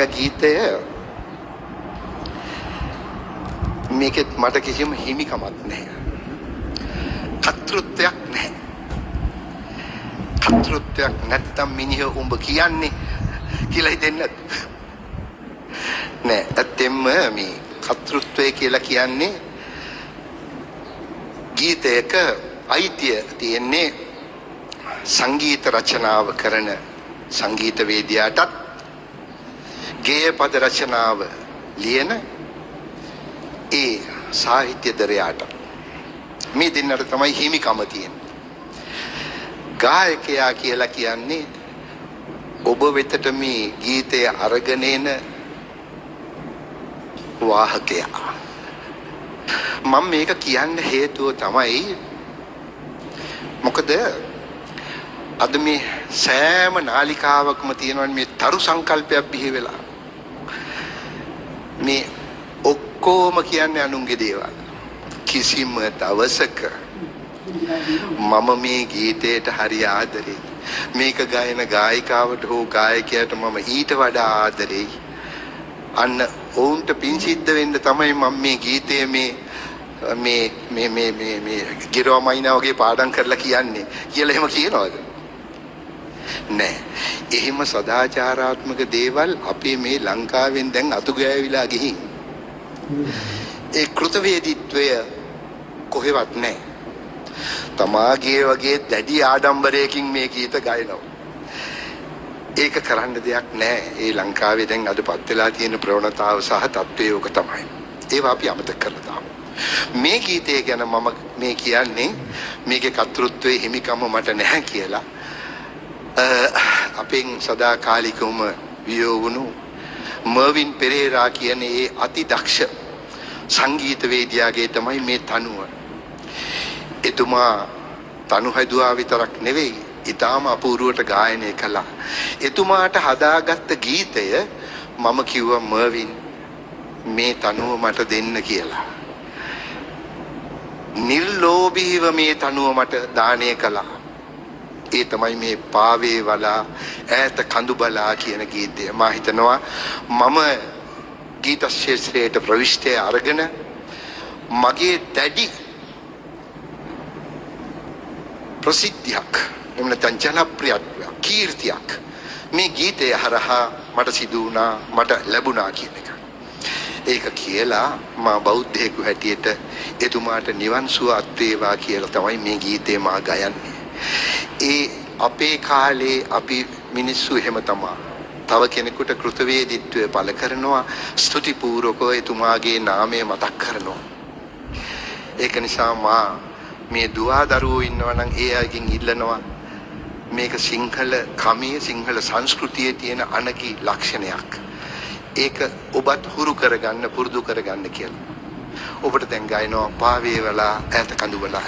ගීතය මේකෙත් මට කිසිම හිමිකමක් නැහැ. කර්තෘත්වයක් නැහැ. කර්තෘත්වයක් නැත්තම් මිනිහ උඹ කියන්නේ කියලා හිතෙන්නේ නෑ. ඇත්තෙන්ම මේ කර්තෘත්වය කියලා කියන්නේ ගීතයක අයිතිය තියෙන්නේ සංගීත රචනාව කරන සංගීතවේදියාටත් ගේය පද රචනාව ලියන ඒ සාහිත්‍යදරයාට මේ දෙන්නට තමයි හිමිකම තියෙන්නේ. ගායකයා කියලා කියන්නේ ඔබ වෙතට මේ ගීතය අරගෙන එන වාහකයා. මම මේක කියන්න හේතුව තමයි මොකද අද මේ සෑම නාලිකාවකම තියෙනවා මේ තරු සංකල්පයක් බිහි වෙලා. මේ ඔක්කොම කියන්නේ අනුන්ගේ දේවල්. කිසිම දවසක මම මේ ගීතයට හරි ආදරෙයි. මේක ගායන ගායිකාවට හෝ ගායකයාට මම ඊට වඩා ආදරෙයි. අන්න ඔවුන්ට පින් සිද්ධ වෙන්න තමයි මම මේ ගීතයේ මේ ගිරවමයිනා වගේ පාඩම් කරලා කියන්නේ කියලා එහෙම කියනවද? නෑ. එහෙම සදාචාරාත්මක දේවල් අපේ මේ ලංකාවෙන් දැන් අතු ගෑවිලා ගිහින් ඒ කෘතවේදීත්වය කොහෙවත් නෑ. තමාගේ වගේ දැඩි ආඩම්බරයකින් මේ ගීත ගයනවා. ඒක කරන්න දෙයක් නෑ. ඒ ලංකාවේ දැන් අදපත් වෙලා තියෙන ප්‍රවණතාව සහ තත්ත්වය ඕක තමයි. ඒවා අපි අමතක කරලා දාමු. මේ ගීතය ගැන මම මේ කියන්නේ මේකේ කර්තෘත්වයේ හිමිකම මට නැහැ කියලා. අපෙන් සදාකාලිකවම වියෝවුණු මර්වින් පෙරේරා කියන ඒ අති දක්ෂ සංගීතවේදියාගේ තමයි මේ තනුව. එතුමා තනු හැදුවා විතරක් නෙවෙයි ඊටාම අපූර්වට ගායනය කළා. එතුමාට හදාගත්ත ගීතය මම කිව්වා මර්වින් මේ තනුව මට දෙන්න කියලා. නිර්ලෝභීව මේ තනුව මට දානය කළා. ඒ තමයි මේ පාවේ වලා ඈත කඳු බලා කියන ගීතය. මා හිතනවා මම ගීත ශාස්ත්‍රයට ප්‍රවිෂ්ටය අරගෙන මගේ දැඩි ප්‍රසිද්ධියක් එහෙම නැත්නම් ජනප්‍රියත්වයක් කීර්තියක් මේ ගීතය හරහා මට සිදු වුණා මට ලැබුණා කියන එක. ඒක කියලා මා බෞද්ධයෙකු හැටියට එතුමාට නිවන් සුව අත් වේවා කියලා තමයි මේ ගීතේ මා ගයන්නේ. ඒ අපේ කාලේ අපි මිනිස්සු එහෙම තමයි. තව කෙනෙකුට කෘතවේදීත්වය පළ කරනවා ස්තුතිපූර්වකව එතුමාගේ නාමය මතක් කරනවා. ඒක නිසා මා මේ දුවා දරුවෝ ඉන්නවා නම් ඒ අයගෙන් ඉල්ලනවා මේක සිංහල කමේ සිංහල සංස්කෘතියේ තියෙන අනකි ලක්ෂණයක්. ඒක ඔබත් හුරු කරගන්න පුරුදු කරගන්න කියලා. ඔබට දැන් ගායනවා පාවේ වලා ඈත කඳු වලා